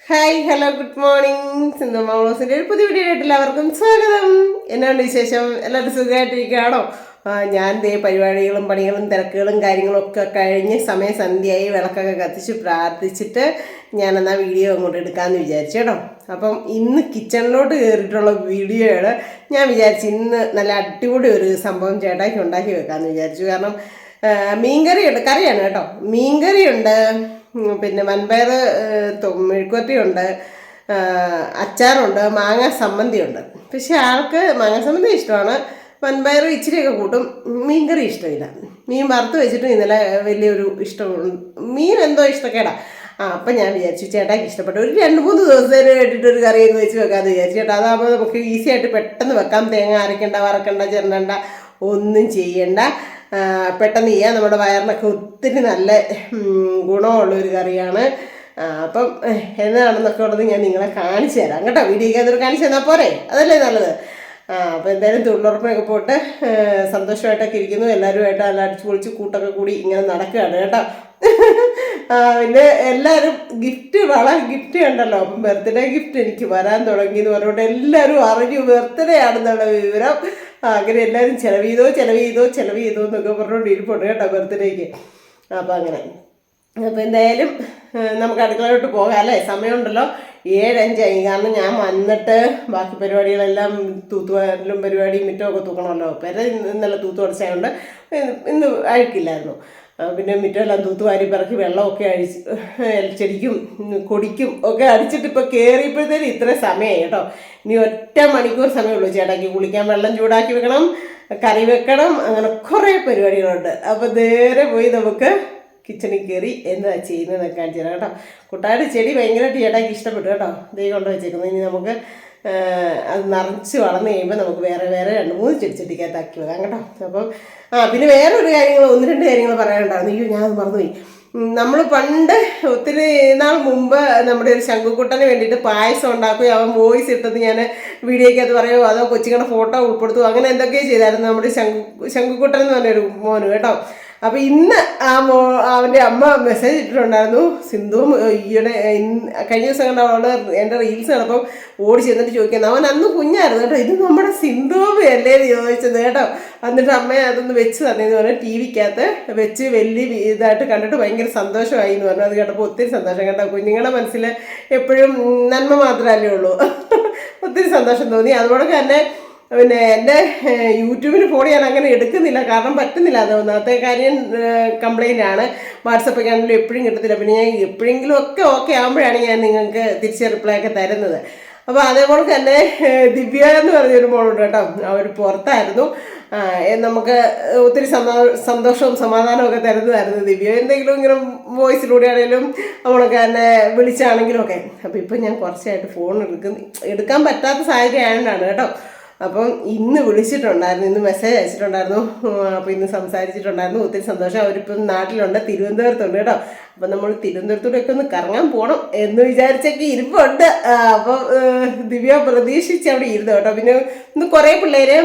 Hi hello good morning. Sindhu മാമോസിൻ്റെ ഒരു പുതിയ വീഡിയോ ആയിട്ട് എല്ലാവർക്കും സ്വാഗതം. എന്നാണ് വിശേഷം? എല്ലാവരും സുഖമായിട്ടിരിക്കുകയാണോ? ഞാൻ ദേ പരിപാടികളും പണികളും തിരക്കുകളും കാര്യങ്ങളും ഒക്കെ കഴിഞ്ഞ് സന്ധ്യയായി വിളക്കൊക്കെ കത്തിച്ച് പ്രാർത്ഥിച്ചിട്ട് ഞാനെന്നാ വീഡിയോ അങ്ങോട്ട് എടുക്കാമെന്ന് വിചാരിച്ചു കേട്ടോ. അപ്പം ഇന്ന് കിച്ചണിലോട്ട് കയറിയിട്ടുള്ള വീഡിയോയാണ്. ഞാൻ വിചാരിച്ചു ഇന്ന് നല്ല അടിപൊളി ഒരു സംഭവം ചേട്ടാക്കി ഉണ്ടാക്കി വെക്കാമെന്ന് വിചാരിച്ചു. കാരണം മീൻകറിയുണ്ട്, കറിയാണ് കേട്ടോ. മീൻകറിയുണ്ട്, പിന്നെ വൻപയർ മെഴുക്കുവരട്ടിയുണ്ട്, അച്ചാറുണ്ട്, മാങ്ങ സമ്മന്തിയുണ്ട്. പക്ഷെ ആൾക്ക് മാങ്ങ സമ്മന്തി ഇഷ്ടമാണ്, വൻപയർ ഇച്ചിരിയൊക്കെ കൂട്ടും, മീൻകറി ഇഷ്ടമില്ല. മീൻ വറുത്ത് വെച്ചിട്ട് ഇന്നലെ വലിയൊരു ഇഷ്ടമുണ്ട്, മീൻ എന്തോ ഇഷ്ടക്കേടാ. അപ്പം ഞാൻ വിചാരിച്ചു ചേട്ടാക്ക് ഇഷ്ടപ്പെട്ടു ഒരു 2-3 ദിവസത്തേന് വേണ്ടിയിട്ട് ഒരു കറിയൊക്കെ വെച്ച് വെക്കാമെന്ന് വിചാരിച്ചു കേട്ടോ. അതാകുമ്പോൾ നമുക്ക് ഈസി ആയിട്ട് പെട്ടെന്ന് വെക്കാം. തേങ്ങ അരയ്ക്കണ്ട, വറക്കണ്ട, ചിരണ്ടണ്ട, ഒന്നും ചെയ്യണ്ട, പെട്ടെന്ന് ചെയ്യാം. നമ്മുടെ വയറിനൊക്കെ ഒത്തിരി നല്ല ഗുണമുള്ളൊരു കറിയാണ്. അപ്പം എന്താണെന്നൊക്കെ ഉള്ളത് ഞാൻ നിങ്ങളെ കാണിച്ചു തരാം കേട്ടോ. വീഡിയോയ്ക്ക് അതൊരു കാണിച്ചു തന്നാൽ പോരെ, അതല്ലേ നല്ലത്. അപ്പോൾ എന്തായാലും തൊഴിലുറപ്പിനൊക്കെ പോയിട്ട് സന്തോഷമായിട്ടൊക്കെ ഇരിക്കുന്നു. എല്ലാവരുമായിട്ട് നല്ല അടിച്ചു പൊളിച്ച് കൂട്ടൊക്കെ കൂടി ഇങ്ങനെ നടക്കുകയാണ് കേട്ടോ. പിന്നെ എല്ലാവരും ഗിഫ്റ്റ് ഉണ്ടല്ലോ. അപ്പം ബർത്ത്ഡേ ഗിഫ്റ്റ് എനിക്ക് വരാൻ തുടങ്ങി എന്ന് പറഞ്ഞുകൊണ്ട് എല്ലാവരും അറിഞ്ഞു ബർത്ത്ഡേ ആണെന്നുള്ള വിവരം. അങ്ങനെ എല്ലാവരും ചിലവ് ചെയ്തോ എന്നൊക്കെ പറഞ്ഞുകൊണ്ട് ഇരിപ്പുണ്ട് കേട്ടോ ബർത്ത്ഡേക്ക്. അപ്പം അങ്ങനെ അപ്പോൾ എന്തായാലും നമുക്ക് അടുക്കളയിലോട്ട് പോകാം അല്ലേ. സമയമുണ്ടല്ലോ, 7:05. കാരണം ഞാൻ വന്നിട്ട് ബാക്കി പരിപാടികളെല്ലാം തൂത്തുവാരലും പരിപാടിയും മുറ്റമൊക്കെ തൂക്കണമല്ലോ. ഇന്നലെ തൂത്ത് തുടച്ചതുകൊണ്ട് ഇന്ന് അഴുക്കില്ലായിരുന്നു. പിന്നെ മുറ്റമെല്ലാം തൂത്തുവാരി പിറക്കി വെള്ളമൊക്കെ ചെടിക്കും കൊടിക്കും ഒക്കെ അടിച്ചിട്ട് ഇപ്പോൾ കയറിയപ്പോഴത്തേനും ഇത്ര സമയമായി കേട്ടോ. ഇനി 1 മണിക്കൂർ സമയമുള്ളൂ ചേട്ടാക്കി കുളിക്കാൻ. വെള്ളം ചൂടാക്കി വെക്കണം, കറി വെക്കണം, അങ്ങനെ കുറേ പരിപാടികളുണ്ട്. അപ്പോൾ നേരെ പോയി നമുക്ക് കിച്ചണിൽ കയറി എന്താ ചെയ്യുന്നതെന്നൊക്കെ കാണിച്ചു തരാം കേട്ടോ. കുട്ടായുടെ ചെടി ഭയങ്കരമായിട്ട് ചേട്ടാക്കി ഇഷ്ടപ്പെട്ടു കേട്ടോ. ദൈവം കൊണ്ട് വെച്ചേക്കുന്നത്. ഇനി നമുക്ക് അത് നിറച്ച് വളർന്നു കഴിയുമ്പോൾ നമുക്ക് വേറെ 2-3 ചെടിച്ചട്ടിക്കകത്താക്കി വെക്കാം കേട്ടോ. അപ്പം പിന്നെ വേറെ ഒരു കാര്യങ്ങൾ 1-2 കാര്യങ്ങൾ പറയാനുണ്ടായിരുന്നു. അയ്യോ ഞാനത് മറന്നുപോയി. നമ്മൾ പണ്ട് ഒത്തിരി നാൾ മുമ്പ് നമ്മുടെ ഒരു ശംഖുക്കുട്ടന് വേണ്ടിയിട്ട് പായസം ഉണ്ടാക്കുകയോ അവൻ വോയിസ് ഇട്ടത് ഞാൻ വീഡിയോയ്ക്കകത്ത് പറയുമോ അതോ കൊച്ചുങ്ങളുടെ ഫോട്ടോ ഉൾപ്പെടുത്തുമോ അങ്ങനെ എന്തൊക്കെയോ ചെയ്തായിരുന്നു നമ്മുടെ ശംഖുക്കുട്ടൻ എന്ന് പറഞ്ഞൊരു മോന് കേട്ടോ. അപ്പോൾ ഇന്ന് അവൻ്റെ അമ്മ മെസ്സേജ് ഇട്ടിട്ടുണ്ടായിരുന്നു. സിന്ധു ഈയിടെ കഴിഞ്ഞ ദിവസം കണ്ട അവൾ എൻ്റെ റീൽസ് കണ്ടപ്പം ഓടി ചെന്നിട്ട് ചോദിക്കുന്നത്, അവൻ അന്ന് കുഞ്ഞായിരുന്നു കേട്ടോ, ഇത് നമ്മുടെ സിന്ധുവേ അല്ലേ എന്ന് ചോദിച്ചത് കേട്ടോ. എന്നിട്ട് അമ്മയെ അതൊന്ന് വെച്ച് തന്നെയെന്ന് പറഞ്ഞാൽ ടി വിക്കകത്ത് വെച്ച് വലിയ ഇതായിട്ട് കണ്ടിട്ട് ഭയങ്കര സന്തോഷമായി എന്ന് പറഞ്ഞു. അത് കേട്ടപ്പോൾ ഒത്തിരി സന്തോഷം കേട്ടോ. കുഞ്ഞുങ്ങളുടെ മനസ്സിൽ എപ്പോഴും നന്മ മാത്രമല്ലേ ഉള്ളൂ. ഒത്തിരി സന്തോഷം തോന്നി. അതുപോലെ തന്നെ പിന്നെ എൻ്റെ യൂട്യൂബിന് ഫോൺ ഞാൻ അങ്ങനെ എടുക്കുന്നില്ല, കാരണം പറ്റുന്നില്ല. അത് ഒന്നാമത്തെ കാര്യം കംപ്ലൈൻ്റ് ആണ്. വാട്സപ്പൊക്കെ ആണെങ്കിലും എപ്പോഴും കിട്ടത്തില്ല. പിന്നെ ഞാൻ എപ്പോഴെങ്കിലും ഓക്കെ ആകുമ്പോഴാണ് ഞാൻ നിങ്ങൾക്ക് തിരിച്ച് റിപ്ലൈ ഒക്കെ തരുന്നത്. അപ്പോൾ അതേപോലെ തന്നെ ദിവ്യ എന്ന് പറഞ്ഞൊരു മോളുണ്ട് കേട്ടോ. അവർ പുറത്തായിരുന്നു. നമുക്ക് ഒത്തിരി സന്തോഷവും സമാധാനവും ഒക്കെ തരുന്നതായിരുന്നു ദിവ്യ. എന്തെങ്കിലും ഇങ്ങനെ വോയിസിലൂടെ ആണെങ്കിലും നമ്മളൊക്കെ തന്നെ വിളിച്ചാണെങ്കിലും ഒക്കെ. അപ്പോൾ ഇപ്പം ഞാൻ കുറച്ചായിട്ട് ഫോൺ എടുക്കാൻ പറ്റാത്ത സാഹചര്യം ആയതുകൊണ്ടാണ് കേട്ടോ. അപ്പം ഇന്ന് വിളിച്ചിട്ടുണ്ടായിരുന്നു, ഇന്ന് മെസ്സേജ് അയച്ചിട്ടുണ്ടായിരുന്നു. അപ്പോൾ ഇന്ന് സംസാരിച്ചിട്ടുണ്ടായിരുന്നു. ഒത്തിരി സന്തോഷം. അവരിപ്പം നാട്ടിലുണ്ട്, തിരുവനന്തപുരത്തുണ്ട് കേട്ടോ. അപ്പം നമ്മൾ തിരുവനന്തപുരത്തൂടെയൊക്കെ ഒന്ന് കറങ്ങാൻ പോകണം എന്ന് വിചാരിച്ചൊക്കെ ഇരിപ്പുണ്ട്. അപ്പം ദിവ്യ പ്രതീക്ഷിച്ച് അവിടെ ഇരുന്നു കേട്ടോ. പിന്നെ ഇന്ന് കുറേ പിള്ളേര്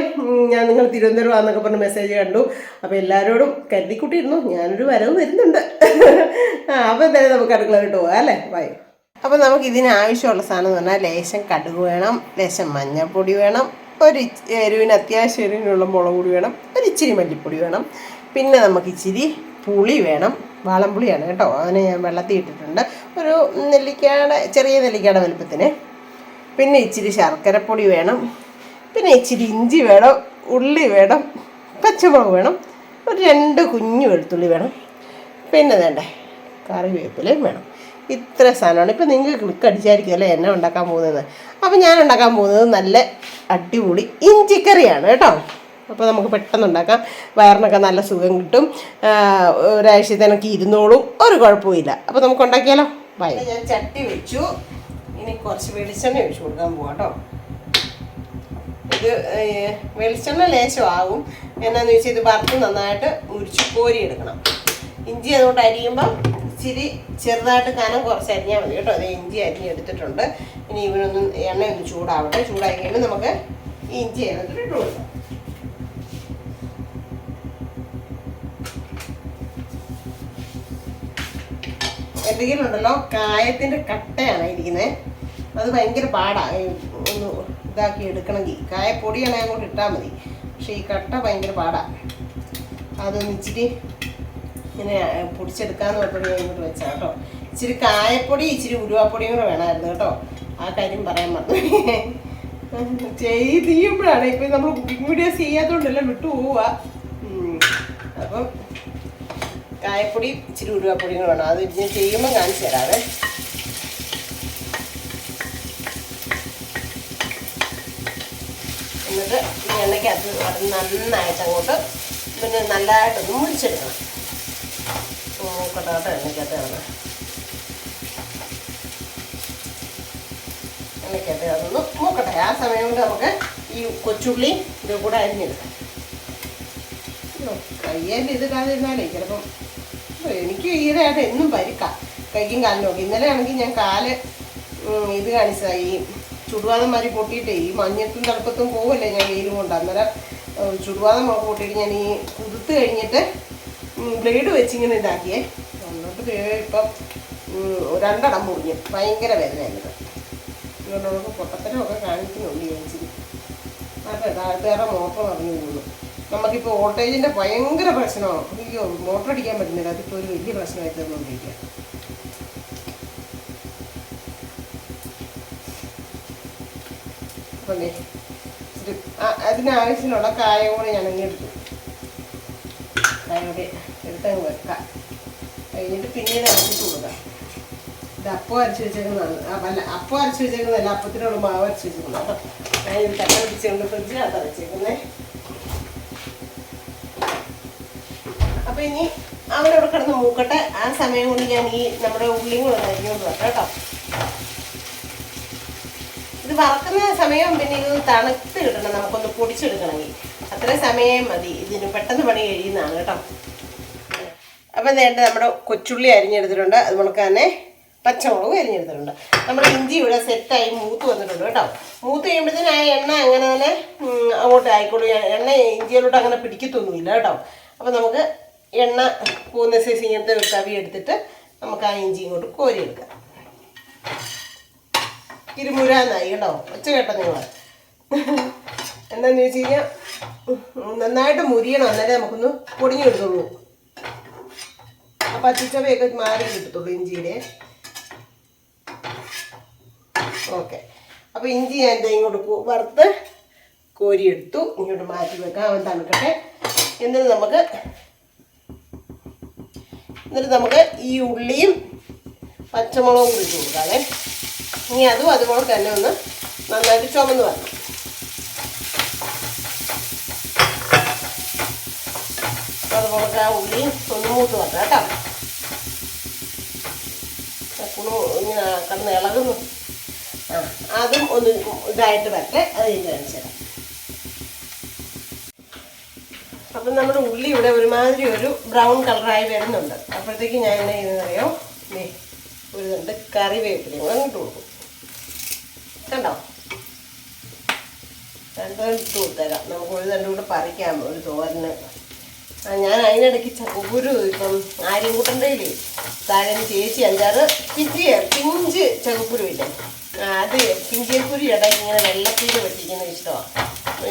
നിങ്ങൾ തിരുവനന്തപുരം ആണെന്നൊക്കെ പറഞ്ഞ് മെസ്സേജ് കണ്ടു. അപ്പോൾ എല്ലാവരോടും കരുതിക്കൂട്ടിയിരുന്നു, ഞാനൊരു വരവ് വരുന്നുണ്ട്. അപ്പോൾ എന്തായാലും നമുക്ക് അടുക്കളയിലോട്ട് പോകാം അല്ലേ. ബൈ. അപ്പോൾ നമുക്ക് ഇതിനാവശ്യമുള്ള സാധനം എന്ന് പറഞ്ഞാൽ ലേശം കടുക് വേണം, ലേശം മഞ്ഞൾപ്പൊടി വേണം, ഒരു എരിവിന് അത്യാവശ്യം എരിവിനുള്ള മുളക് പൊടി വേണം, ഒരു ഇച്ചിരി മല്ലിപ്പൊടി വേണം, പിന്നെ നമുക്ക് ഇച്ചിരി പുളി വേണം. വാളംപുളിയാണ് കേട്ടോ. അതിനെ ഞാൻ വെള്ളത്തിൽ ഇട്ടിട്ടുണ്ട്, ഒരു ചെറിയ നെല്ലിക്കയുടെ വലുപ്പത്തിന്. പിന്നെ ഇച്ചിരി ശർക്കരപ്പൊടി വേണം, പിന്നെ ഇച്ചിരി ഇഞ്ചി വേണം, ഉള്ളി വേണം, പച്ചമുളക് വേണം, ഒരു 2 കുഞ്ഞു വെളുത്തുള്ളി വേണം, പിന്നെ വേണ്ടേ കറിവേപ്പിലയും വേണം. ഇത്ര സാധനമാണ്. ഇപ്പം നിങ്ങൾക്ക് ക്ലിക്ക് അടിച്ചായിരിക്കും അല്ലേ എന്നെ ഉണ്ടാക്കാൻ പോകുന്നത്. അപ്പോൾ ഞാൻ ഉണ്ടാക്കാൻ പോകുന്നത് നല്ല അടിപൊളി ഇഞ്ചിക്കറിയാണ് കേട്ടോ. അപ്പോൾ നമുക്ക് പെട്ടെന്ന് ഉണ്ടാക്കാം. വയറിനൊക്കെ നല്ല സുഖം കിട്ടും. ഒരാഴ്ചത്തേനൊക്കെ ഇരുന്നോളും, ഒരു കുഴപ്പമില്ല. അപ്പോൾ നമുക്ക് ഉണ്ടാക്കിയാലോ. ബൈ. ഞാൻ ചട്ടി വെച്ചു. ഇനി കുറച്ച് വെളിച്ചെണ്ണ ഒഴിച്ച് കൊടുക്കാൻ പോകാം കേട്ടോ. ഇത് വെളിച്ചെണ്ണ ലേശമാകും. എന്നാന്ന് വെച്ചാൽ ഇത് വറുത്ത് നന്നായിട്ട് മുരിച്ച് കോരി എടുക്കണം. ഇഞ്ചി അതുകൊണ്ട് അരിയുമ്പം ഇച്ചിരി ചെറുതായിട്ട് കനം കുറച്ച് അരിഞ്ഞാൽ മതി കേട്ടോ. അത് ഇഞ്ചി അരിഞ്ഞെടുത്തിട്ടുണ്ട്. ഇനി ഇവനൊന്ന് എണ്ണയൊന്ന് ചൂടാവട്ടെ. ചൂടായി കഴിയുമ്പോൾ നമുക്ക് ഈ ഇഞ്ചി അതിനകത്ത് ഇട്ട് കൊടുക്കാം. എൻ്റെ കയ്യിലുണ്ടല്ലോ കായത്തിൻ്റെ കട്ടയാണ് ഇരിക്കുന്നത്. അത് ഭയങ്കര പാടാണ് ഒന്ന് ഇതാക്കി എടുക്കണമെങ്കിൽ. കായപ്പൊടിയാണെങ്കിൽ അങ്ങോട്ട് ഇട്ടാൽ മതി. പക്ഷേ ഈ കട്ട ഭയങ്കര പാടാണ്. അതൊന്ന് ഇച്ചിരി ഇങ്ങനെ പൊടിച്ചെടുക്കാമെന്ന് പറഞ്ഞപ്പോൾ ഞാൻ ഇങ്ങോട്ട് വെച്ചാൽ കേട്ടോ. ഇച്ചിരി കായപ്പൊടി ഇച്ചിരി ഉരുവാപ്പൊടിയും കൂടെ വേണമായിരുന്നു കേട്ടോ. ആ കാര്യം പറയാൻ പറഞ്ഞു. ചെയ്യുമ്പോഴാണ് ഇപ്പം നമ്മൾ കുക്കിംഗ് വീഡിയോസ് ചെയ്യാത്തതുകൊണ്ടെല്ലാം വിട്ടു പോവുക. അപ്പം കായപ്പൊടി ഇച്ചിരി ഉരുവാപ്പൊടിയും കൂടെ വേണം. അത് ഞാൻ ചെയ്യുമ്പോൾ കാണിച്ചു തരാവേ. എന്നിട്ട് ഈ എണ്ണയ്ക്കകത്ത് അത് നന്നായിട്ട് അങ്ങോട്ട് പിന്നെ നല്ലതായിട്ടൊന്ന് മുറിച്ചെടുക്കണം. മൂക്കട്ടാട്ടോ എണ്ണയ്ക്കകത്ത് കിടന്ന് എണ്ണയ്ക്കകത്ത് അതൊന്ന് മൂക്കട്ടെ. ആ സമയം കൊണ്ട് നമുക്ക് ഈ കൊച്ചുള്ളി ഇത് കൂടെ അരിഞ്ഞെടുക്കാം. കയ്യേൻ്റെ ഇത് കാതിരുന്നാലേ ചിലപ്പം എനിക്ക് ഈയിടെയായിട്ട് എന്നും പരിക്കാം കൈക്കും കാലിനും ഒക്കെ. ഇന്നലെ ആണെങ്കിൽ ഞാൻ കാല് ഇത് കാണിച്ചതാണ്. ഈ ചുടുവാദം മാറി പൊട്ടിയിട്ടേ ഈ മഞ്ഞത്തും തണുപ്പത്തും പോവല്ലേ ഞാൻ വെയിലും കൊണ്ട്. അന്നേരം ചുടുവാദം പൊട്ടിയിട്ട് ഞാൻ ഈ കുതിർത്ത് കഴിഞ്ഞിട്ട് ബ്ലേഡ് വെച്ചിങ്ങനെ ഇതാക്കിയേ. എന്നിട്ട് ഇപ്പം 2 അടം മുറിഞ്ഞു. ഭയങ്കര വേദനയായിരുന്നു. ഇതുകൊണ്ട് നമുക്ക് പൊട്ടത്തരമൊക്കെ കാണിക്കുന്നുണ്ട് ചേച്ചി. അതെ വേറെ മോട്ടർ പറഞ്ഞു പോകുന്നു. നമുക്കിപ്പോൾ വോൾട്ടേജിൻ്റെ ഭയങ്കര പ്രശ്നമാണ്. അയ്യോ മോട്ടർ അടിക്കാൻ പറ്റുന്നില്ല. അതിപ്പോൾ ഒരു വലിയ പ്രശ്നമായി തീർന്നുകൊണ്ടിരിക്കുക. അപ്പം അതിനാവശ്യമുള്ള കായം കൂടെ ഞാൻ അങ്ങ് എടുത്തു. കായം കൂടി എടുത്തങ്ങ് വെക്കാം. കഴിഞ്ഞിട്ട് പിന്നീട് അരച്ചിട്ട് കൊടുക്കാം. ഇത് അപ്പം അരച്ച് വെച്ചേക്കുന്നതാണ്. അല്ല അപ്പം അരച്ച് വെച്ചേക്കുന്നതല്ല, അപ്പത്തിനുള്ള മാവ് അരച്ച് വെച്ചേക്കുന്നത് കേട്ടോ. ഞാൻ ഇത് തട്ട പിടിച്ചുകൊണ്ട് ഫ്രിഡ്ജിനകത്ത് വെച്ചേക്കുന്നത്. അപ്പം ഇനി അവരവിടെ കിടന്ന് മൂക്കട്ടെ. ആ സമയം കൊണ്ട് ഞാൻ ഈ നമ്മുടെ ഉള്ളിയും കൂടെ അരിഞ്ഞുകൊണ്ട് വരാം കേട്ടോ. ഇത് വറക്കുന്ന സമയം പിന്നെ ഇത് തണുത്ത് കിട്ടണം. നമുക്കൊന്ന് പൊടിച്ചെടുക്കണമെങ്കിൽ അത്രയും സമയം മതി. ഇതിന് പെട്ടെന്ന് പണി കഴിയുന്നതാണ് കേട്ടോ. അപ്പം നേരത്തെ നമ്മുടെ കൊച്ചുള്ളി അരിഞ്ഞെടുത്തിട്ടുണ്ട്. അതുപോലെ തന്നെ പച്ചമുളകും അരിഞ്ഞെടുത്തിട്ടുണ്ട്. നമ്മുടെ ഇഞ്ചി ഇവിടെ സെറ്റായി മൂത്ത് വന്നിട്ടുണ്ട് കേട്ടോ. മൂത്ത് കഴിയുമ്പോഴത്തേനും ആ എണ്ണ അങ്ങനെ തന്നെ അങ്ങോട്ട് ആയിക്കോളൂ. എണ്ണ ഇഞ്ചിയിലോട്ട് അങ്ങനെ പിടിക്കത്തൊന്നുമില്ല കേട്ടോ. അപ്പം നമുക്ക് എണ്ണ പോകുന്ന സൈസ് ഇങ്ങനത്തെ ഒരു തവി എടുത്തിട്ട് നമുക്ക് ആ ഇഞ്ചി ഇങ്ങോട്ട് കോരിയെടുക്കാം. ഇരുമുരാന്നായി കേട്ടോ. ഒച്ച കേട്ടോ നിങ്ങൾ. എന്താണെന്ന് വെച്ച് കഴിഞ്ഞാൽ നന്നായിട്ട് മുരിയണം. എന്നാലേ നമുക്കൊന്ന് പൊടിഞ്ഞെടുത്തുള്ളൂ. ആ പച്ചച്ചവയൊക്കെ മാറി കിട്ടത്തുള്ളൂ ഇഞ്ചിയുടെ. ഓക്കെ. അപ്പോൾ ഇഞ്ചി ഞാൻ എന്താ ഇങ്ങോട്ട് വറുത്ത് കോരിയെടുത്തു. ഇങ്ങോട്ട് മാറ്റി വെക്കാം. അവൻ തണുക്കട്ടെ. എന്നിട്ട് നമുക്ക് ഈ ഉള്ളിയും പച്ചമുളകും കൂടി ഇട്ട് കൊടുക്കാതെ. ഇനി അതും അതുപോലെ തന്നെ ഒന്ന് നന്നായിട്ട് ചുമന്ന് വരണം. അതുപോലെ ആ ഉള്ളി ഒന്ന് മൂത്ത് വരണം കേട്ടോ. ഇങ്ങനെ കിടന്ന് ഇളകുന്നു. അതും ഒന്ന് ഇതായിട്ട് വരട്ടെ. അത് കഴിഞ്ഞ് കാണിച്ചു തരാം. അപ്പം നമ്മുടെ ഉള്ളി ഇവിടെ ഒരുമാതിരി ഒരു ബ്രൗൺ കളറായി വരുന്നുണ്ട്. അപ്പോഴത്തേക്ക് ഞാൻ എന്നാ ചെയ്യുന്നറിയോ, ഒരു 2 കറിവേപ്പിലയും കൂടെ ഇട്ട് കൊടുക്കും. കണ്ടോ? 2 ഇട്ട് കൊടുത്തേക്കാം. നമുക്ക് ഒരു 2 കൂടെ പറിക്കാം ഒരു തോരന്. ഞാൻ അതിനിടയ്ക്ക് ചക്കക്കുരു ഇപ്പം ആര്യൻകുട്ടൻ്റെയില്ലേ താഴെ ചേച്ചി 5-6 പിഞ്ച് ചക്കക്കുരു ഇല്ലേ, അത് പിഞ്ചിയക്കുരു ഇടയ്ക്ക് ഇങ്ങനെ വെള്ളത്തിൽ വെട്ടിക്കുന്നത് ഇഷ്ടമാണ്.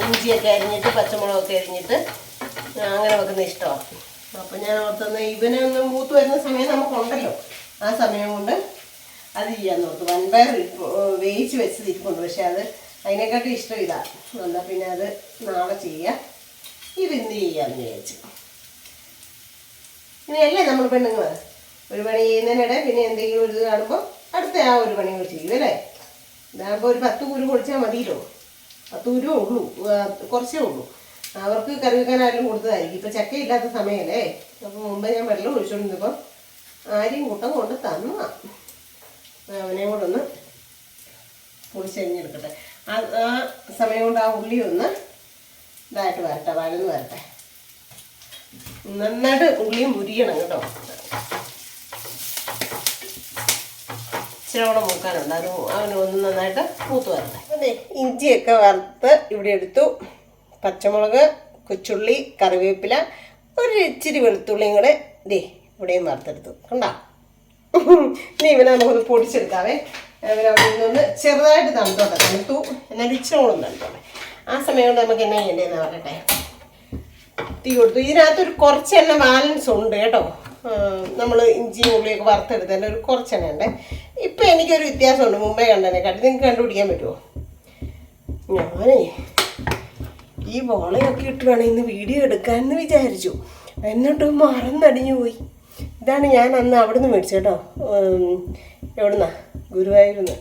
ഇഞ്ചിയൊക്കെ അരിഞ്ഞിട്ട് പച്ചമുളകൊക്കെ അരിഞ്ഞിട്ട് അങ്ങനെ വെക്കുന്ന ഇഷ്ടമാണ്. അപ്പം ഞാൻ ഓർത്തുന്ന ഇവനെ ഒന്ന് മൂത്ത് വരുന്ന സമയം നമുക്കുണ്ടല്ലോ, ആ സമയം കൊണ്ട് അത് ചെയ്യാൻ ഓർത്തു. വൻപയർ വേവിച്ച് വെച്ചത് ഇരിപ്പുണ്ട്. പക്ഷെ അത് അതിനെക്കാട്ടും ഇഷ്ടം ഇതാണ്. എന്നാൽ പിന്നെ അത് നാളെ ചെയ്യാം. ഇതെന്ത് ചെയ്യാമെന്ന് വിചാരിച്ചു. ഇങ്ങനെയല്ലേ നമ്മൾ പെണ്ണുങ്ങൾ ഒരു പണി ചെയ്യുന്നതിനിടെ പിന്നെ എന്തെങ്കിലും ഒരു ഇത് കാണുമ്പോൾ അടുത്ത ആ ഒരു പണി കൂടി ചെയ്യും അല്ലേ. ഇതാകുമ്പോൾ ഒരു 10 കുരു പൊടിച്ചാൽ മതിയല്ലോ. 10 കുരുവേ ഉള്ളൂ, കുറച്ചേ ഉള്ളൂ. അവർക്ക് കറി വെക്കാൻ ആരും കൊടുത്തതായിരിക്കും. ഇപ്പം ചക്കയില്ലാത്ത സമയമല്ലേ. അപ്പോൾ മുമ്പേ ഞാൻ വെള്ളം ഒഴിച്ചുകൊണ്ടിരുന്നപ്പം ആരെയും കൂട്ടം കൊണ്ട് തന്ന അവനെയും കൂടെ ഒന്ന് പൊടിച്ചരിഞ്ഞെടുക്കട്ടെ. ആ സമയം കൊണ്ട് ആ ഉള്ളി ഒന്ന് ഇതായിട്ട് വരട്ടെ, വഴന്ന് വരട്ടെ. നന്നായിട്ട് ഉള്ളിയും മുരിയണം കേട്ടോ. ഇച്ചിരി കൂടെ മൂക്കാനുണ്ട്. അത് അവന് ഒന്ന് നന്നായിട്ട് മൂത്ത് വരട്ടെ. അതെ, ഇഞ്ചിയൊക്കെ വറുത്ത് ഇവിടെ എടുത്തു. പച്ചമുളക്, കൊച്ചുള്ളി, കറിവേപ്പില, ഒരു ഇച്ചിരി വെളുത്തുള്ളിയും കൂടെ ഇവിടെയും വറുത്തെടുത്തു. കണ്ടോ? ഇനി ഇവനെ നമുക്കൊന്ന് പൊടിച്ചെടുക്കാവേ. ഇവനെ ഒന്ന് ചെറുതായിട്ട് തണുത്തു എന്നാൽ ഇച്ചിരോളം തണുത്തോട്ടെ. ആ സമയം കൊണ്ട് നമുക്ക് എന്നാ ചെയ്യേണ്ടതെന്ന് പറയട്ടെ. തീ കൊടുത്തു. ഇതിനകത്തൊരു കുറച്ചെണ്ണ ബാലൻസ് ഉണ്ട് കേട്ടോ. നമ്മൾ ഇഞ്ചിയും ഉള്ളിയൊക്കെ വറുത്തെടുത്തതിൻ്റെ ഒരു കുറച്ചെണ്ണ ഉണ്ട്. ഇപ്പം എനിക്കൊരു വ്യത്യാസമുണ്ട് മുമ്പേ കണ്ടതിനെക്കാട്ടി. നിങ്ങൾക്ക് കണ്ടുപിടിക്കാൻ പറ്റുമോ? ഞാനേ ഈ വളയൊക്കെ ഇട്ട് വേണം ഇന്ന് വീഡിയോ എടുക്കാമെന്ന് വിചാരിച്ചു, എന്നിട്ട് മറന്നടിഞ്ഞു പോയി. ഇതാണ് ഞാൻ അന്ന് അവിടെ നിന്ന് മേടിച്ചു കേട്ടോ. എവിടുന്നാ? ഗുരുവായൂരിന്ന്.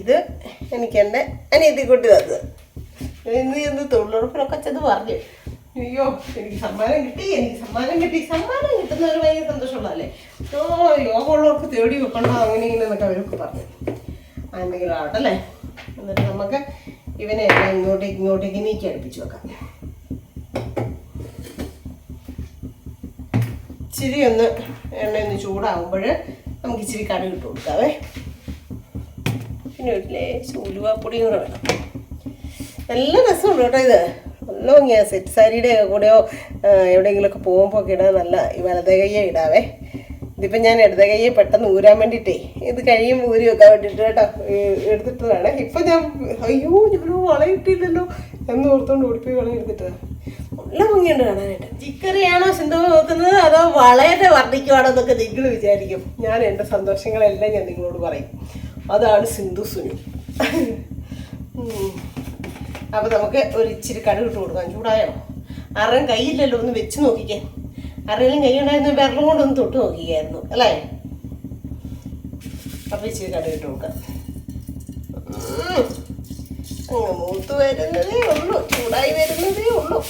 ഇത് എനിക്കെൻ്റെ അനിയത്തി കുട്ടി തന്നത്. ഇന്ന് എന്ത് തൊഴിലുറപ്പിനൊക്കെ ചെന്ന് പറഞ്ഞു, അയ്യോ എനിക്ക് സമ്മാനം കിട്ടി. സമ്മാനം കിട്ടുന്നവർ ഭയങ്കര സന്തോഷമുള്ളതല്ലേ. യോഗമുള്ളവർക്ക് തേടി വെക്കണ്ട അങ്ങനെ ഇങ്ങനെയെന്നൊക്കെ അവരൊക്കെ പറഞ്ഞു. എന്തെങ്കിലും ആവട്ടല്ലേ. എന്നിട്ട് നമുക്ക് ഇവനെ എല്ലാം ഇങ്ങോട്ടേക്ക് നീക്കി അടുപ്പിച്ച് വെക്കാം. ഇച്ചിരി ഒന്ന് എണ്ണയൊന്ന് ചൂടാകുമ്പോൾ നമുക്ക് ഇച്ചിരി കടുക് ഇട്ട് കൊടുക്കാവേ. പിന്നെ ഒരു ലേശം ഉലുവാപ്പൊടിയും കൂടെ വേണം. നല്ല രസമുണ്ട് കേട്ടോ. ഇത് നല്ല ഭംഗിയാ. സെറ്റ് സാരിയുടെ കൂടെയോ എവിടെയെങ്കിലുമൊക്കെ പോകുമ്പോൾ ഒക്കെ ഇടാൻ നല്ല. ഈ വലതേ കയ്യെ ഇടാവേ. ഇതിപ്പോൾ ഞാൻ ഇടത കയ്യെ പെട്ടെന്ന് ഊരാൻ വേണ്ടിയിട്ടേ ഇത് കഴിയുമ്പോൾ ഊരി വെക്കാൻ വേണ്ടിയിട്ട് കേട്ടോ എടുത്തിട്ടതാണ്. ഇപ്പം ഞാൻ അയ്യോ ഞാനോ വളയിട്ടില്ലല്ലോ എന്ന് ഓർത്തുകൊണ്ട് ഓടിപ്പോയി വളം എടുത്തിട്ടതാണ്. നല്ല ഭംഗിയുണ്ട് കാണാനായിട്ട്. ചിക്കറിയാണോ സിന്ധു നോക്കുന്നത് അതോ വളരെ വർദ്ധിക്കുവാണോ എന്നൊക്കെ നിങ്ങൾ വിചാരിക്കും. ഞാൻ എൻ്റെ സന്തോഷങ്ങളെല്ലാം ഞാൻ നിങ്ങളോട് പറയും. അതാണ് സിന്ധു സുനു. അപ്പോൾ നമുക്ക് ഒരു ഇച്ചിരി കടുക് ഇട്ട് കൊടുക്കാം. ചൂടായോ? ആരും കയ്യില്ലല്ലോ, ഒന്ന് വെച്ച് നോക്കിക്കാൻ. ആരെങ്കിലും കൈ ഉണ്ടായിരുന്നു വിരലും കൊണ്ടൊന്ന് തൊട്ട് നോക്കിയായിരുന്നു അല്ലേ. അപ്പോൾ ഇച്ചിരി കടുക് ഇട്ട് കൊടുക്കാം. അങ്ങ് മൂത്ത് വരുന്നതേ ഉള്ളൂ, ചൂടായി വരുന്നതേ ഉള്ളൂ.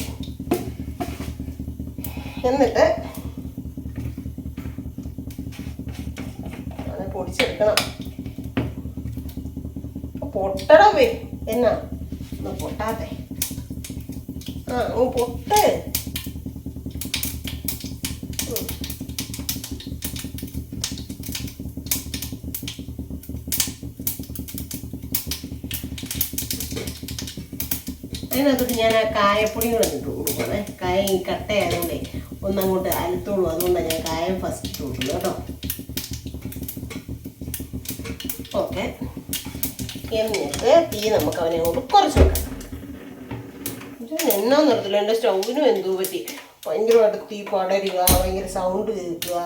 എന്നിട്ട് അത് പൊടിച്ചെടുക്കണം. പൊട്ടടവേ എന്നാ ഒന്ന് പൊട്ടാതെ. പൊട്ട്. അതിനകത്തോട്ട് ഞാൻ ആ കായപ്പൊടി കൂടെ ഇട്ട് കൊടുക്കണേ. കായ ഈ കട്ടയായതുകൊണ്ടേ ഒന്നങ്ങോട്ട് അലുത്തോളൂ. അതുകൊണ്ടാണ് ഞാൻ കായം ഫസ്റ്റ് ഇട്ട് കൊടുക്കുന്നത് കേട്ടോ. ഓക്കെ. എന്നിട്ട് തീ നമുക്ക് അവനെ കൊണ്ട് കുറച്ച് വെക്കാം. എന്നാ നിർത്തില്ല, എൻ്റെ സ്റ്റൗവിനും എന്തോ പറ്റി ഭയങ്കരമായിട്ട് തീ പടരുക, ഭയങ്കര സൗണ്ട് കേൾക്കുക,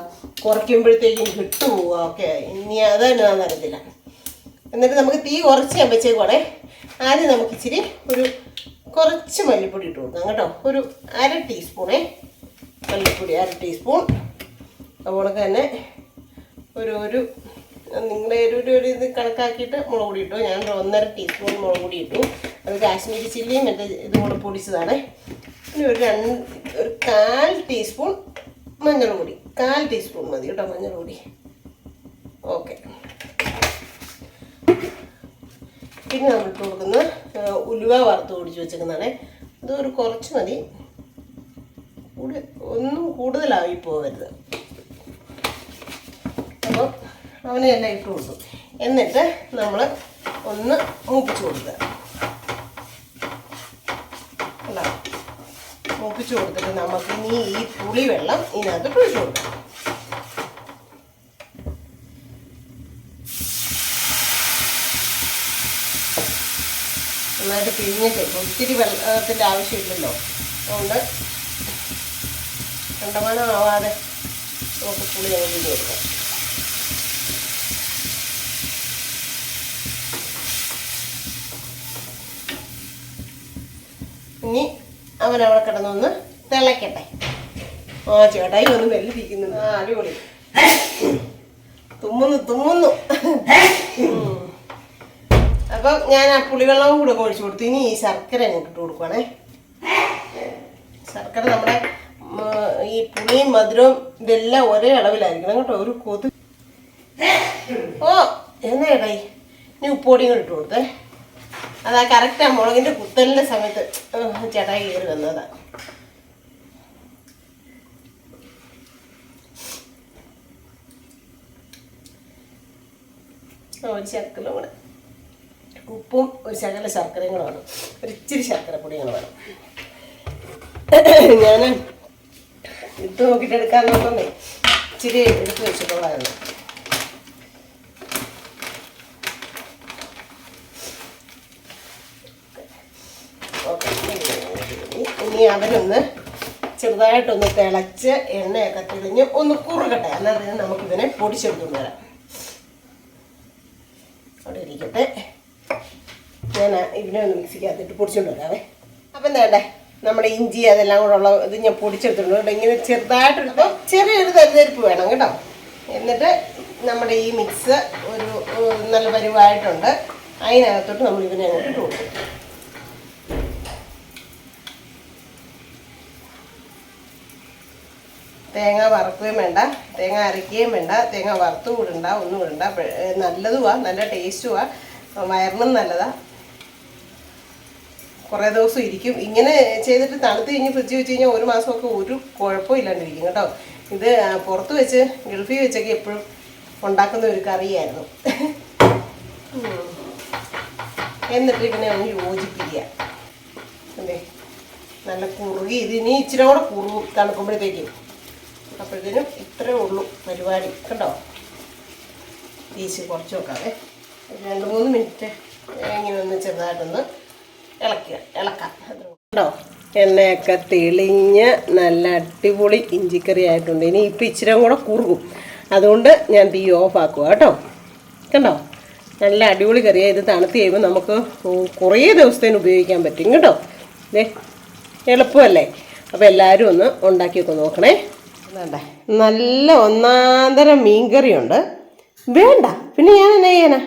കുറയ്ക്കുമ്പോഴത്തേക്കും കിട്ടുപോവുക. ഓക്കെ, ഇനി അതെന്നാന്ന് അറിയത്തില്ല. എന്നിട്ട് നമുക്ക് തീ കുറച്ച് ഞാൻ വെച്ചേക്കോടെ. ആദ്യം നമുക്ക് ഇച്ചിരി ഒരു കുറച്ച് മല്ലിപ്പൊടി ഇട്ട് കൊടുക്കാം കേട്ടോ. ഒരു 1/2 ടീസ്പൂണേ മല്ലിപ്പൊടി, 1/2 ടീസ്പൂൺ. അതുപോലെ തന്നെ ഒരു നിങ്ങളുടെ ഒരു ഇത് കണക്കാക്കിയിട്ട് മുളക് പൊടി ഇട്ടു. ഞാൻ 1.5 ടീസ്പൂൺ മുളക് പൊടി ഇട്ടു. അത് കാശ്മീരി ചില്ലിയും മറ്റേ ഇതും കൂടെ പൊടിച്ചതാണ്. പിന്നെ ഒരു 1/4 ടീസ്പൂൺ മഞ്ഞൾപ്പൊടി, 1/4 ടീസ്പൂൺ മതി കേട്ടോ മഞ്ഞൾപ്പൊടി. ഓക്കെ. പിന്നെ നമ്മൾ ഇട്ട് കൊടുക്കുന്ന ഉലുവ വറുത്ത് പൊടിച്ച് വെച്ചേക്കുന്നതാണ്. അതൊരു കുറച്ച് മതി, ഒന്നും കൂടുതലായി പോകരുത്. അപ്പോൾ അവനെ എല്ലാം ഇട്ട് കൊടുക്കും. എന്നിട്ട് നമ്മൾ ഒന്ന് മൂപ്പിച്ച് കൊടുക്കുക. അല്ല, മൂപ്പിച്ച് കൊടുത്തിട്ട് നമുക്ക് ഇനി ഈ പുളി വെള്ളം ഇതിനകത്ത് ഒഴിച്ച് കൊടുക്കാം. നന്നായിട്ട് പിഴിഞ്ഞിട്ട്, ഒത്തിരി വെള്ളത്തിൻ്റെ ആവശ്യമില്ലല്ലോ, അതുകൊണ്ട് കണ്ടമാനം ആവാതെ നമുക്ക് പുളി അങ്ങ് പിഴിഞ്ഞ് കൊടുക്കാം. ഇനി അവനവിടെ കിടന്നൊന്ന് തിളയ്ക്കട്ടെ. ചേട്ടായി ഒന്ന് വെല്ലിരിക്കുന്നുണ്ട്. അടിപൊളി. തുമ്മുന്നു. അപ്പം ഞാൻ ആ പുളിവെള്ളവും കൂടെ ഒഴിച്ചു കൊടുത്തു. ഇനി ഈ ശർക്കര അങ്ങോട്ട് ഇട്ട് കൊടുക്കുവാണേ. ശർക്കര നമ്മുടെ ഈ പുളിയും മധുരവും ഇതെല്ലാം ഒരേ അളവിലായിരിക്കണം കേട്ടോ. ഒരു കൊതു എന്നാ ചേട്ടായി ഇനി ഉപ്പൊടിയും കൂടെ ഇട്ട് കൊടുത്തേ. അതാ കറക്റ്റ് ആ മുളകിൻ്റെ കുത്തലിൻ്റെ സമയത്ത് ചേട്ടായി കയറി വന്നതാ. ഒരു ശർക്കരയും കൂടെ, ഉപ്പും ഒരു ശകല ശർക്കരയും കൂടെ വേണം. ഒരു ഇച്ചിരി ശർക്കര പൊടിയും കൂടെ വേണം. ഞാൻ ഇട്ട് നോക്കിയിട്ട് എടുക്കാൻ നോക്കുന്നേ ഇച്ചിരി എടുത്ത് വെച്ചിട്ടുള്ളതായിരുന്നു. ഓക്കെ, ഇനി അവരൊന്ന് ചെറുതായിട്ടൊന്ന് തിളച്ച് എണ്ണയൊക്കെ തെളിഞ്ഞ് ഒന്ന് കുറുകട്ടെ. അന്നേരം നമുക്കിതിനെ പൊടിച്ചെടുത്തുകൊണ്ട് വരാം. അവിടെ ഇരിക്കട്ടെ, ഞാൻ ഇതിനെ ഒന്ന് മിക്സിക്കകത്തിട്ട് പൊടിച്ചുകൊണ്ട് വരാവേ. അപ്പം വേണ്ടേ നമ്മുടെ ഇഞ്ചി അതെല്ലാം കൂടെ ഉള്ള ഇത് ഞാൻ പൊടിച്ചെടുത്തിട്ടുണ്ട് കേട്ടോ. ഇങ്ങനെ ചെറുതായിട്ടെടുത്ത് ചെറിയൊരു തരിതരിപ്പ് വേണം കേട്ടോ. എന്നിട്ട് നമ്മുടെ ഈ മിക്സ് ഒരു നല്ല പരുവായിട്ടുണ്ട്. അതിനകത്തോട്ട് നമ്മൾ ഇതിനെ അങ്ങോട്ട് ഇട്ട് കൊടുക്കും. തേങ്ങ വറുക്കുകയും വേണ്ട, തേങ്ങ അരയ്ക്കുകയും വേണ്ട, തേങ്ങ വറുത്തും ഇടണ്ട, ഒന്നും ഇടണ്ട. നല്ലതുമാണ്, നല്ല ടേസ്റ്റുമാണ്, വയറിനും നല്ലതാണ്. കുറേ ദിവസം ഇരിക്കും. ഇങ്ങനെ ചെയ്തിട്ട് തണുത്ത് കഴിഞ്ഞ് ഫ്രിഡ്ജ് വെച്ച് കഴിഞ്ഞാൽ ഒരു മാസമൊക്കെ ഒരു കുഴപ്പമില്ലാണ്ടിരിക്കും കേട്ടോ. ഇത് പുറത്ത് വെച്ച് ഗൾഫിൽ വെച്ചൊക്കെ എപ്പോഴും ഉണ്ടാക്കുന്ന ഒരു കറിയായിരുന്നു. എന്നിട്ട് ഇതിനെ ഒന്ന് യോജിപ്പിക്കുക. അല്ലേ, നല്ല കുറുകി ഇതിനി ഇച്ചിരി കൂടെ കുറുകും തണുക്കുമ്പോഴത്തേക്കും. അപ്പോഴത്തേനും ഇത്രയേ ഉള്ളൂ പരിപാടി കേട്ടോ. വീശി കുറച്ച് വെക്കാവേ. 2-3 മിനിറ്റ് ഇങ്ങനെ ഒന്ന് ചെറുതായിട്ടൊന്ന് ഇളക്കാം കേട്ടോ. എണ്ണയൊക്കെ തെളിഞ്ഞ് നല്ല അടിപൊളി ഇഞ്ചിക്കറി ആയിട്ടുണ്ട്. ഇനി ഇപ്പം ഇച്ചിരി കൂടെ കുറുകും, അതുകൊണ്ട് ഞാൻ തീ ഓഫ് ആക്കുക കേട്ടോ. കണ്ടോ, നല്ല അടിപൊളി കറിയാണ്. ഇത് തണുത്ത് കഴിയുമ്പോൾ നമുക്ക് കുറേ ദിവസത്തേന് ഉപയോഗിക്കാൻ പറ്റും കേട്ടോ. എളുപ്പമല്ലേ? അപ്പോൾ എല്ലാവരും ഒന്ന് ഉണ്ടാക്കിയൊക്കെ നോക്കണേ. വേണ്ട, നല്ല ഒന്നാന്തരം മീൻകറിയുണ്ട്. വേണ്ട പിന്നെ ഞാൻ എന്നാ ചെയ്യാനാ?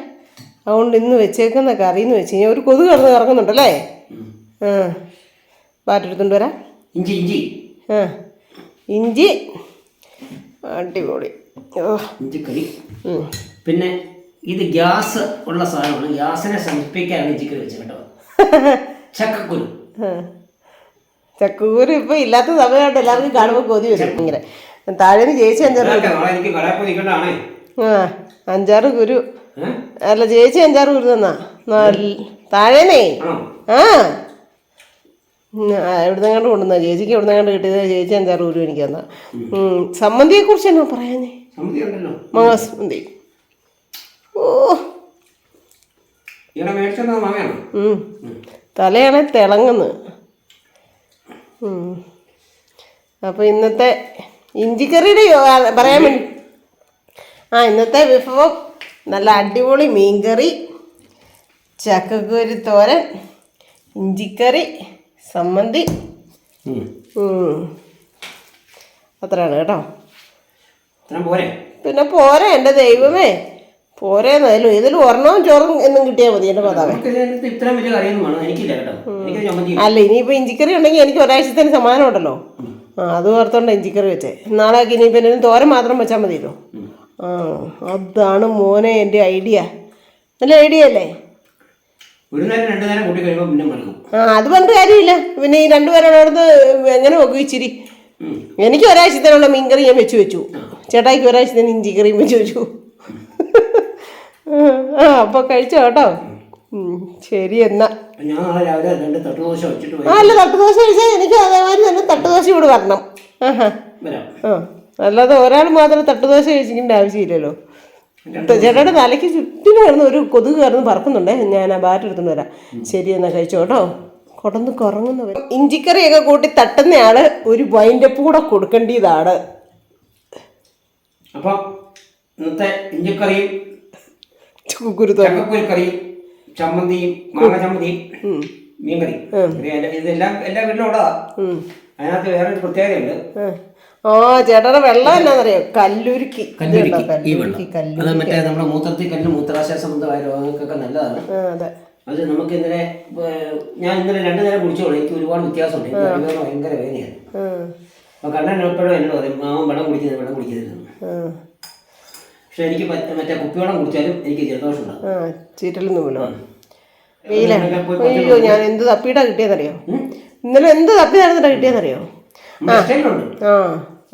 അതുകൊണ്ട് ഇന്ന് വെച്ചേക്കുന്ന കറി എന്ന് വെച്ച് കഴിഞ്ഞാൽ ഒരു കൊതുക് ഇറങ്ങുന്നുണ്ടല്ലേ. പാട്ടെടുത്തോണ്ട് വരാം. ഇഞ്ചി അടിപൊളി ഇഞ്ചിക്കറി. പിന്നെ ഇത് ഗ്യാസ് ഉള്ള സാധനമാണ്. ഗ്യാസിനെ ശമിപ്പിക്കാനാണ് ഇഞ്ചിക്കറി വെച്ചത് കേട്ടോ. ചക്കക്കുരു. ചക്കൂര് ഇപ്പൊ ഇല്ലാത്ത സമയമായിട്ട് എല്ലാവർക്കും കാണുമ്പോൾ കൊതി വരും. ഇങ്ങനെ താഴേന്ന് ചേച്ചി 5-6 കുരു, അല്ല ചേച്ചി 5-6 കുരു തന്നാ താഴേന്നേ. എവിടുന്ന് കണ്ട് കൊണ്ടുവന്നാ ചേച്ചിക്ക്, എവിടുന്ന് കണ്ട് കിട്ടിയത് ചേച്ചി 5-6 കുരു എനിക്ക് തന്നാ. സമ്മന്തിയെ കുറിച്ച് എന്നാ പറയാനേ? മാങ്ങാസമ്മന്തി. തലയാണെ തിളങ്ങുന്നു. അപ്പോൾ ഇന്നത്തെ ഇഞ്ചിക്കറിയുടെ പറയാൻ വേണ്ടി ഇന്നത്തെ വിഭവം നല്ല അടിപൊളി മീൻകറി, ചക്കക്കുരു തോരൻ, ഇഞ്ചിക്കറി, സമ്മന്തി. അത്രയാണ് കേട്ടോ. പിന്നെ പോരെ എൻ്റെ ദൈവമേ, പോരേന്നായാലും ഇതിൽ ഒരെണ്ണവും ചോറും എന്നും കിട്ടിയാൽ മതി എൻ്റെ മാതാവേ. അല്ല ഇനിയിപ്പോൾ ഇഞ്ചിക്കറി ഉണ്ടെങ്കിൽ എനിക്ക് ഒരാഴ്ചത്തേന് സമാധാനം ഉണ്ടല്ലോ. അത് ഓർത്തോണ്ട ഇഞ്ചിക്കറി വെച്ചേ. നാളെ ഇനിയിപ്പോൾ എന്തെങ്കിലും തോരൻ മാത്രം വെച്ചാൽ മതിയല്ലോ. അതാണ് മോനെ എൻ്റെ ഐഡിയ. നല്ല ഐഡിയ അല്ലേ? അത് പറഞ്ഞിട്ട് കാര്യമില്ല. പിന്നെ ഈ 2 പേരോടത്ത് എങ്ങനെ വെക്കും ഇച്ചിരി? എനിക്ക് ഒരാഴ്ചത്തേനുള്ള മീൻകറി ഞാൻ വെച്ചു. ചേട്ടായിക്ക് ഒരാഴ്ചത്തേന് ഇഞ്ചിക്കറിയും വെച്ചു. അപ്പൊ കഴിച്ചോ കേട്ടോ. ശരി എന്നാ. അല്ല തട്ടുദോശ കഴിച്ചാൽ എനിക്ക് അതേമാതിരി തന്നെ തട്ടുദോശ ഇവിടെ വരണം. അല്ലാതെ ഒരാൾ മാത്രം തട്ടുദോശ കഴിച്ചിരിക്കേണ്ട ആവശ്യമില്ലല്ലോ. ചേട്ടായുടെ തലയ്ക്ക് ചുറ്റിന് കിടന്ന് ഒരു കൊതുക് കിടന്ന് പറക്കുന്നുണ്ടേ. ഞാൻ ആ ബാറ്റ് എടുത്തുകൊണ്ട് വരാം. ശരി എന്നാ കഴിച്ചോ കേട്ടോ. കൊടന്ന് കുറങ്ങുന്നവർ ഇഞ്ചിക്കറിയൊക്കെ കൂട്ടി തട്ടുന്നയാള് ഒരു വൈൻഡപ്പ് കൂടെ കൊടുക്കേണ്ടതാണ്. അപ്പം ഇന്നത്തെ ഇഞ്ചിക്കറിയും ചക്കക്കുരുക്കറിയും ചമ്മന്തിയും മാങ്ങ ചമ്മന്തിയും മീൻകറി ഇതെല്ലാം എല്ലാ വീട്ടിലും ഉള്ളതാ. അതിനകത്ത് വേറെ ഒരു പ്രത്യേകതയുണ്ട്. ചേട്ടാ വെള്ളം എന്നാന്നറിയോ? കല്ലുരുക്കി. മറ്റേ നമ്മുടെ മൂത്രത്തിൽ കല്ല് മൂത്രാശയ സംബന്ധമായ രോഗങ്ങൾക്കൊക്കെ നല്ലതാണ്. അത് നമുക്ക് ഇന്നലെ ഞാൻ ഇന്നലെ 2 നേരം കുടിച്ചോളൂ. എനിക്ക് ഒരുപാട് വ്യത്യാസമുണ്ട്. എനിക്ക് ഭയങ്കര വേദനയാണ്. അപ്പൊ കണ്ണൻ എപ്പോഴും എന്നോട് പറയും മാമൻ വെള്ളം കുടിക്കുന്നില്ല. പക്ഷെ എനിക്ക് മറ്റേ കുപ്പിവെള്ളം കുടിച്ചാലും എനിക്ക് ജലദോഷം ഉണ്ടാകും. ചീറ്റലൊന്നും അയ്യോ, ഞാൻ എന്ത് തപ്പിയിട്ടാ കിട്ടിയെന്നറിയോ? ഇന്നലെ എന്ത് തപ്പി നടന്നിട്ടാ കിട്ടിയെന്നറിയോ?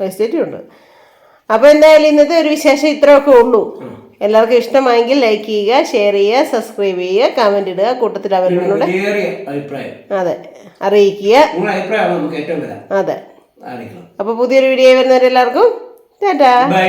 എസ്റ്റേറ്റും ഉണ്ട്. അപ്പോൾ എന്തായാലും ഇന്നത്തെ ഒരു വിശേഷം ഇത്രയൊക്കെ ഉള്ളൂ. എല്ലാവർക്കും ഇഷ്ടമായെങ്കിൽ ലൈക്ക് ചെയ്യുക, ഷെയർ ചെയ്യുക, സബ്സ്ക്രൈബ് ചെയ്യുക, കമന്റ് ഇടുക, കൂട്ടത്തിൽ അവരുടെ അതെ അറിയിക്കുക. അതെ. അപ്പോൾ പുതിയൊരു വീഡിയോ വരുന്നവരെല്ലാവർക്കും ടാറ്റാ. ബൈ.